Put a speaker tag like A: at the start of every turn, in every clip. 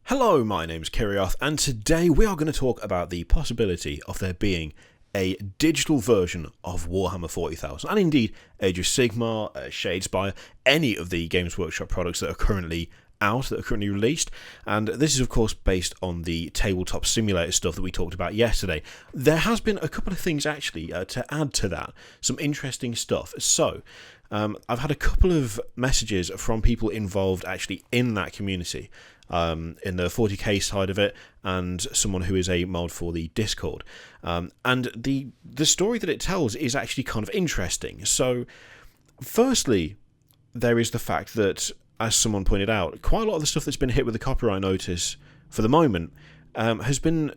A: Hello, my name's Kirioth, and today we are going to talk about the possibility of there being a digital version of Warhammer 40,000, and indeed Age of Sigmar, Shadespire, any of the Games Workshop products that are currently out, that are currently released. And this is of course based on the tabletop simulator stuff that we talked about yesterday. There has been a couple of things actually to add to that, some interesting stuff. So I've had a couple of messages from people involved actually in that community, in the 40k side of it, and someone who is a mod for the Discord. And the story that it tells is actually kind of interesting. So firstly, there is the fact that, as someone pointed out, quite a lot of the stuff that's been hit with the copyright notice for the moment has been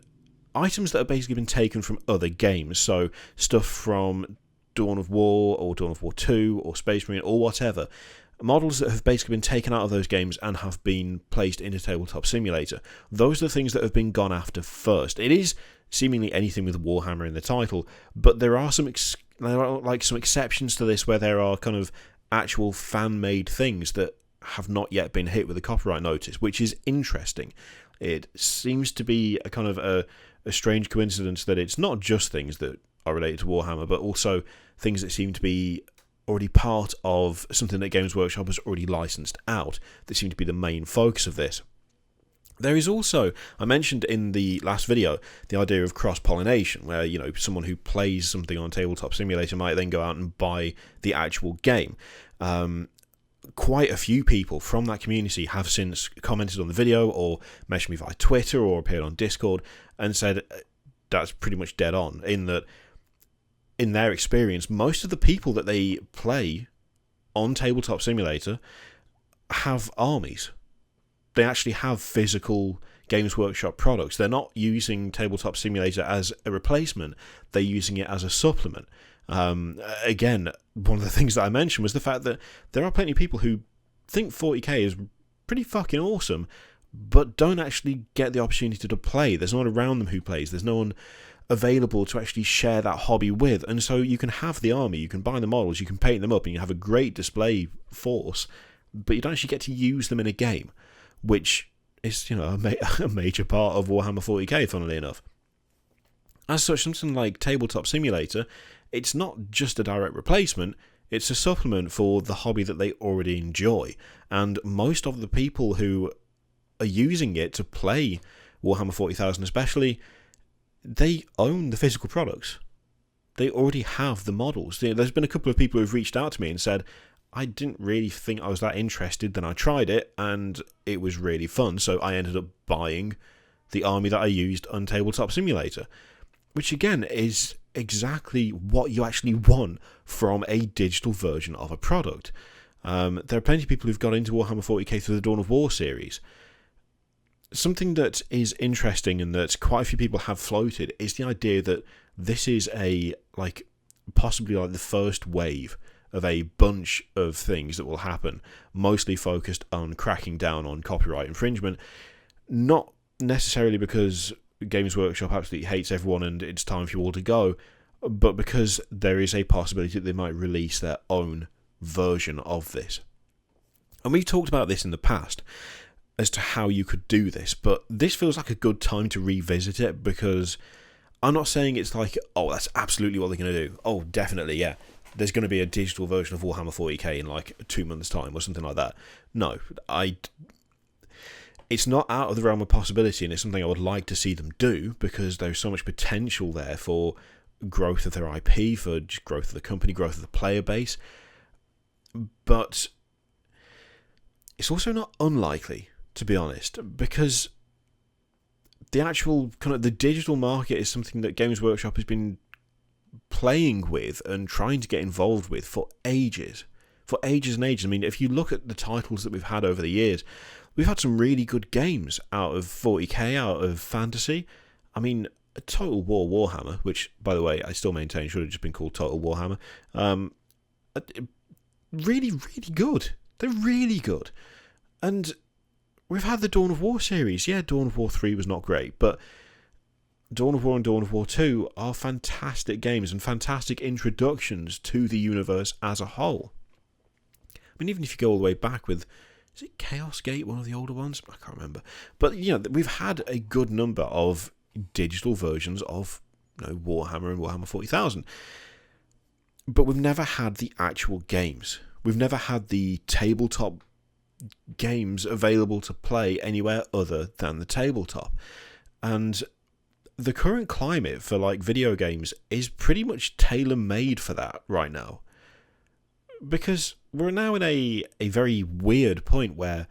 A: items that have basically been taken from other games. So stuff from Dawn of War or Dawn of War 2 or Space Marine or whatever. Models that have basically been taken out of those games and have been placed into Tabletop Simulator. Those are the things that have been gone after first. It is seemingly anything with Warhammer in the title, but there are some exceptions to this where there are kind of actual fan-made things that have not yet been hit with a copyright notice, which is interesting. It seems to be a kind of a strange coincidence that it's not just things that are related to Warhammer, but also things that seem to be already part of something that Games Workshop has already licensed out, that seem to be the main focus of this. There is also, I mentioned in the last video, the idea of cross-pollination, where, you know, someone who plays something on Tabletop Simulator might then go out and buy the actual game. Quite a few people from that community have since commented on the video or messaged me via Twitter or appeared on Discord and said that's pretty much dead on, in that in their experience, most of the people that they play on Tabletop Simulator have armies. They actually have physical Games Workshop products. They're not using Tabletop Simulator as a replacement, they're using it as a supplement. Again, one of the things that I mentioned was the fact that there are plenty of people who think 40k is pretty fucking awesome, but don't actually get the opportunity to play. There's no one around them who plays. There's no one available to actually share that hobby with. And so you can have the army, you can buy the models, you can paint them up, and you have a great display force, but you don't actually get to use them in a game, which is, you know, a major part of Warhammer 40k, funnily enough. As such, something like Tabletop Simulator, it's not just a direct replacement, it's a supplement for the hobby that they already enjoy. And most of the people who are using it to play Warhammer 40,000 especially, they own the physical products. They already have the models. There's been a couple of people who've reached out to me and said, I didn't really think I was that interested, then I tried it and it was really fun, so I ended up buying the army that I used on Tabletop Simulator. Which again is exactly what you actually want from a digital version of a product. There are plenty of people who've got into Warhammer 40k through the Dawn of War series. Something that is interesting and that quite a few people have floated is the idea that this is possibly the first wave of a bunch of things that will happen, mostly focused on cracking down on copyright infringement, not necessarily because Games Workshop absolutely hates everyone and it's time for you all to go, but because there is a possibility that they might release their own version of this. And we've talked about this in the past as to how you could do this, but this feels like a good time to revisit it, because I'm not saying it's like, oh, that's absolutely what they're going to do. Oh, definitely, yeah. There's going to be a digital version of Warhammer 40k in like 2 months' time or something like that. No, it's not out of the realm of possibility, and it's something I would like to see them do, because there's so much potential there for growth of their IP, for just growth of the company, growth of the player base. But it's also not unlikely, to be honest, because the actual kind of the digital market is something that Games Workshop has been playing with and trying to get involved with for ages. For ages and ages. I mean, if you look at the titles that we've had over the years, we've had some really good games out of 40k, out of fantasy. I mean, Total War Warhammer, which, by the way, I still maintain should have just been called Total Warhammer, really, really good. They're really good. And we've had the Dawn of War series. Yeah, Dawn of War 3 was not great, but Dawn of War and Dawn of War 2 are fantastic games and fantastic introductions to the universe as a whole. I mean, even if you go all the way back with is it Chaos Gate, one of the older ones? I can't remember. But, we've had a good number of digital versions of Warhammer and Warhammer 40,000. But we've never had the actual games. We've never had the tabletop games available to play anywhere other than the tabletop. And the current climate for video games is pretty much tailor-made for that right now. Because we're now in a very weird point where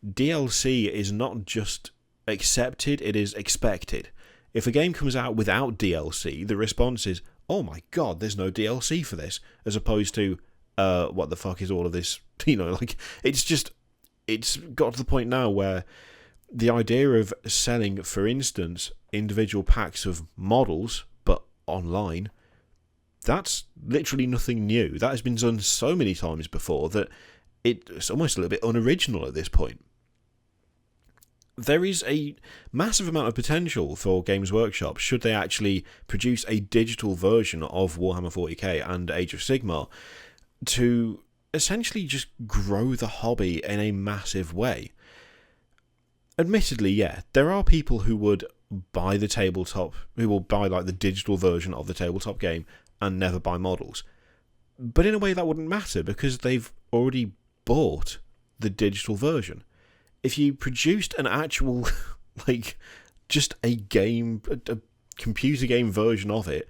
A: DLC is not just accepted, it is expected. If a game comes out without DLC, the response is, oh my god, there's no DLC for this, as opposed to, what the fuck is all of this? It's got to the point now where the idea of selling, for instance, individual packs of models, but online, that's literally nothing new. That has been done so many times before that it's almost a little bit unoriginal at this point. There is a massive amount of potential for Games Workshop should they actually produce a digital version of Warhammer 40k and Age of Sigmar to essentially just grow the hobby in a massive way. Admittedly, yeah, there are people who would buy the tabletop, who will buy the digital version of the tabletop game and never buy models. But in a way that wouldn't matter because they've already bought the digital version. If you produced an actual, just a game, a computer game version of it,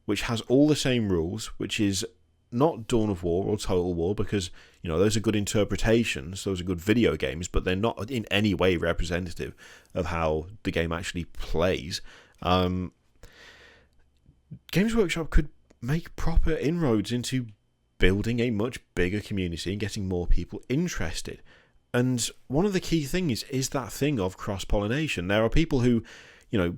A: which has all the same rules, which is not Dawn of War or Total War, because, those are good interpretations, those are good video games, but they're not in any way representative of how the game actually plays. Games Workshop could make proper inroads into building a much bigger community and getting more people interested. And one of the key things is that thing of cross-pollination. There are people who,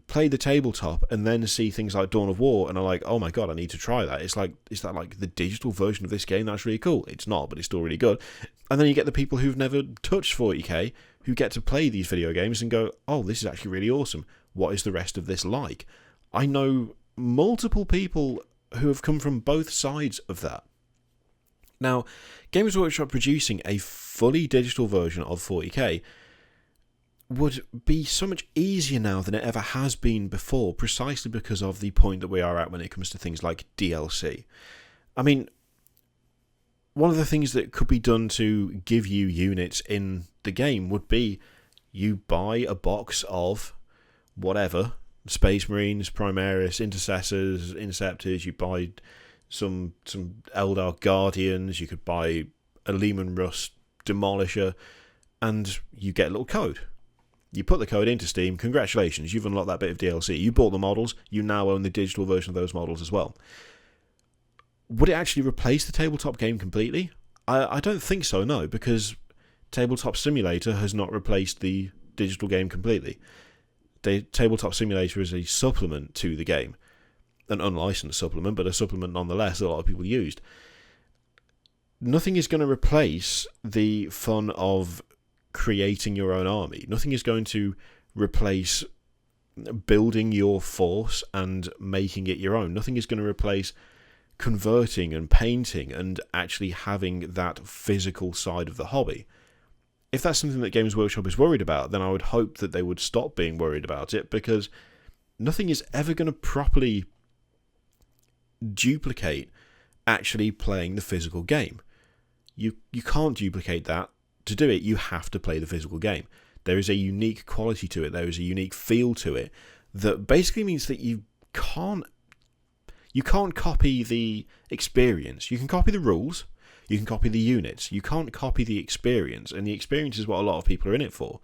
A: play the tabletop and then see things like Dawn of War and are like, oh my god, I need to try that. Is that the digital version of this game? That's really cool. It's not, but it's still really good. And then you get the people who've never touched 40k who get to play these video games and go, oh, this is actually really awesome. What is the rest of this like? I know multiple people who have come from both sides of that. Now, Games Workshop producing a fully digital version of 40k would be so much easier now than it ever has been before, precisely because of the point that we are at when it comes to things like DLC. I mean, one of the things that could be done to give you units in the game would be you buy a box of whatever, Space Marines, Primaris, Intercessors, Interceptors, you buy some Eldar Guardians, you could buy a Lehman Russ Demolisher, and you get a little code. You put the code into Steam, congratulations, you've unlocked that bit of DLC. You bought the models, you now own the digital version of those models as well. Would it actually replace the tabletop game completely? I don't think so, no, because Tabletop Simulator has not replaced the digital game completely. The Tabletop Simulator is a supplement to the game. An unlicensed supplement, but a supplement nonetheless that a lot of people used. Nothing is going to replace the fun of creating your own army. Nothing is going to replace building your force and making it your own. Nothing is going to replace converting and painting and actually having that physical side of the hobby. If that's something that Games Workshop is worried about, then I would hope that they would stop being worried about it, because nothing is ever going to properly duplicate actually playing the physical game. You can't duplicate that. To do it, you have to play the physical game. There is a unique quality to it. There is a unique feel to it that basically means that you can't copy the experience. You can copy the rules, you can copy the units, you can't copy the experience, and the experience is what a lot of people are in it for.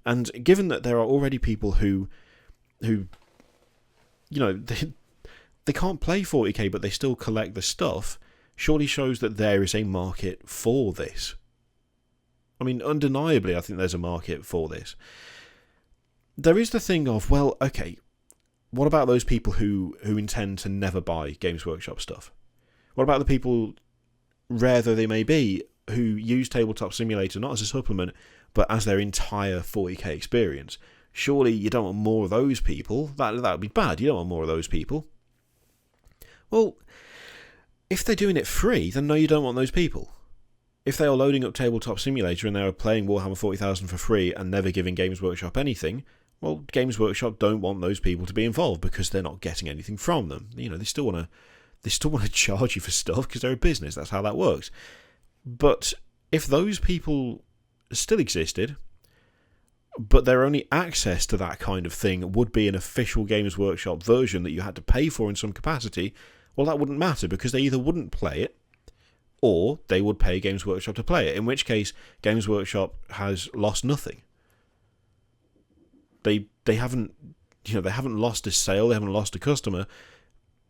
A: And given that there are already people who they can't play 40k but they still collect the stuff, surely shows that there is a market for this. I mean, undeniably, I think there's a market for this. There is the thing of, well, okay, what about those people who intend to never buy Games Workshop stuff? What about the people, rare though they may be, who use Tabletop Simulator not as a supplement, but as their entire 40k experience? Surely you don't want more of those people. That would be bad. You don't want more of those people. Well, if they're doing it free, then no, you don't want those people. If they are loading up Tabletop Simulator and they are playing Warhammer 40,000 for free and never giving Games Workshop anything, well, Games Workshop don't want those people to be involved because they're not getting anything from them. They still want to charge you for stuff because they're a business. That's how that works. But if those people still existed, but their only access to that kind of thing would be an official Games Workshop version that you had to pay for in some capacity, well, that wouldn't matter because they either wouldn't play it or they would pay Games Workshop to play it, in which case Games Workshop has lost nothing. They haven't lost a sale, they haven't lost a customer.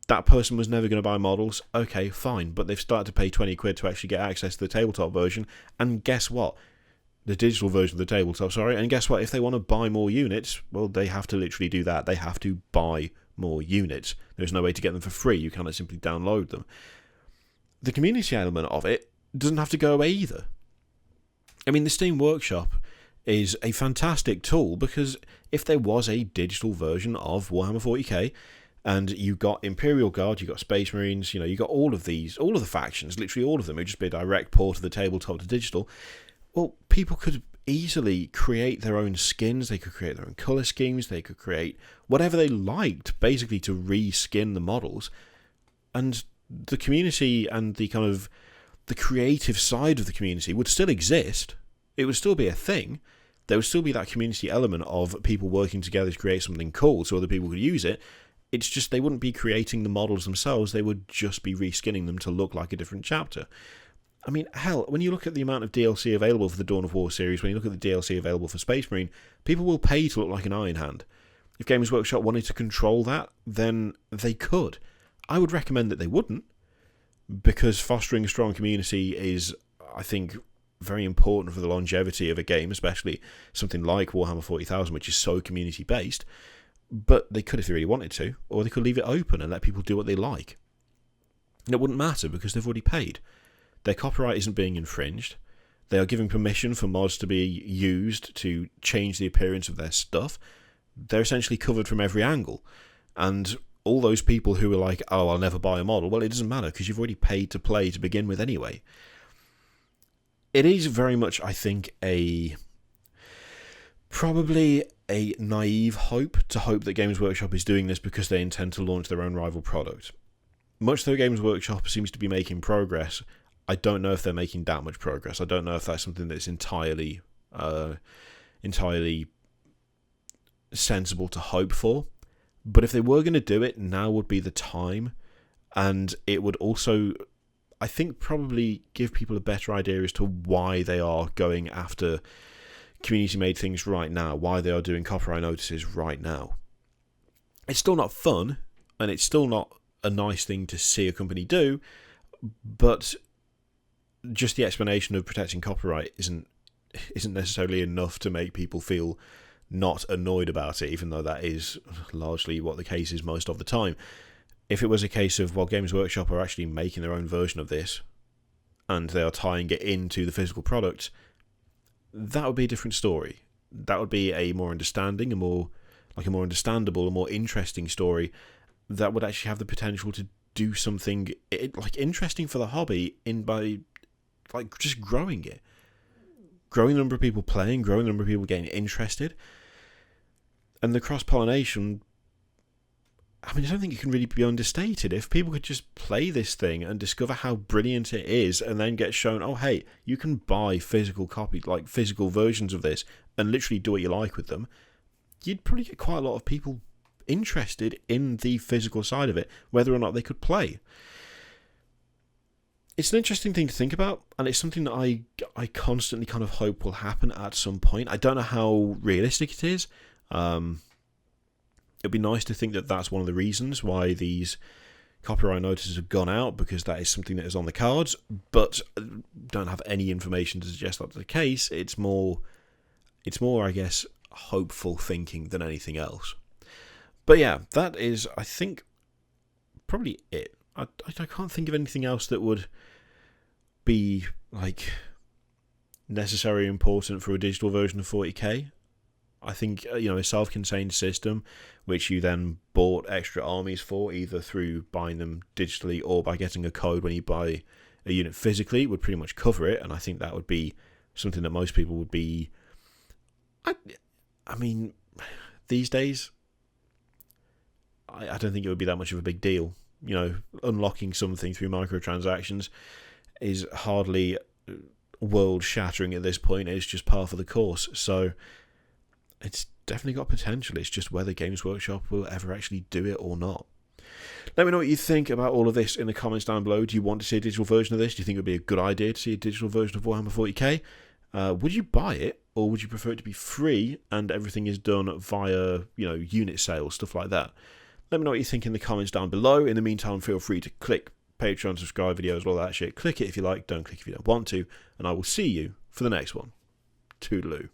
A: That person was never going to buy models. Okay, fine, but they've started to pay 20 quid to actually get access to the tabletop version, and guess what? The digital version of the tabletop, sorry, and guess what? If they want to buy more units, well, they have to literally do that. They have to buy more units. There's no way to get them for free. You cannot simply download them. The community element of it doesn't have to go away either. I mean, the Steam Workshop is a fantastic tool because if there was a digital version of Warhammer 40k, and you got Imperial Guard, you got Space Marines, you got all of the factions, literally all of them, it would just be a direct port of the tabletop to digital. Well, people could easily create their own skins, they could create their own colour schemes, they could create whatever they liked, basically to reskin the models. And the community and the kind of the creative side of the community would still exist. It would still be a thing. There would still be that community element of people working together to create something cool so other people could use it. It's just they wouldn't be creating the models themselves, they would just be reskinning them to look like a different chapter. I mean, hell, when you look at the amount of DLC available for the Dawn of War series, when you look at the DLC available for Space Marine, people will pay to look like an Iron Hand. If Games Workshop wanted to control that, then they could. I would recommend that they wouldn't, because fostering a strong community is, I think, very important for the longevity of a game, especially something like Warhammer 40,000, which is so community-based. But they could if they really wanted to, or they could leave it open and let people do what they like. And it wouldn't matter because they've already paid. Their copyright isn't being infringed. They are giving permission for mods to be used to change the appearance of their stuff. They're essentially covered from every angle. And all those people who are like, oh, I'll never buy a model, well, it doesn't matter because you've already paid to play to begin with anyway. It is very much, I think, probably a naive hope to hope that Games Workshop is doing this because they intend to launch their own rival product. Much though Games Workshop seems to be making progress, I don't know if they're making that much progress. I don't know if that's something that's entirely sensible to hope for. But if they were going to do it, now would be the time. And it would also, I think, probably give people a better idea as to why they are going after community-made things right now, why they are doing copyright notices right now. It's still not fun, and it's still not a nice thing to see a company do, but just the explanation of protecting copyright isn't necessarily enough to make people feel not annoyed about it, even though that is largely what the case is most of the time. If it was a case of, well, Games Workshop are actually making their own version of this, and they are tying it into the physical product, that would be a different story. That would be a more understanding, a more understandable, a more interesting story that would actually have the potential to do something interesting for the hobby by just growing it. Growing the number of people playing, growing the number of people getting interested. And the cross-pollination, I mean, I don't think it can really be understated. If people could just play this thing and discover how brilliant it is and then get shown, oh, hey, you can buy physical versions of this and literally do what you like with them, you'd probably get quite a lot of people interested in the physical side of it, whether or not they could play. It's an interesting thing to think about, and it's something that I constantly kind of hope will happen at some point. I don't know how realistic it is. It'd be nice to think that that's one of the reasons why these copyright notices have gone out, because that is something that is on the cards, but don't have any information to suggest that's the case. It's more, I guess, hopeful thinking than anything else. But yeah, that is, I think, probably it. I can't think of anything else that would be necessarily important for a digital version of 40k. I think a self-contained system, which you then bought extra armies for, either through buying them digitally or by getting a code when you buy a unit physically would pretty much cover it, and I think that would be something that most people would be... I mean, these days, I don't think it would be that much of a big deal. You know, unlocking something through microtransactions is hardly world-shattering at this point. It's just par for the course. So it's definitely got potential. It's just whether Games Workshop will ever actually do it or not. Let me know what you think about all of this in the comments down below. Do you want to see a digital version of this? Do you think it would be a good idea to see a digital version of Warhammer 40k? Would you buy it, or would you prefer it to be free and everything is done via, unit sales, stuff like that? Let me know what you think in the comments down below. In the meantime, feel free to click Patreon, subscribe videos, all that shit. Click it if you like, don't click if you don't want to, and I will see you for the next one. Toodaloo.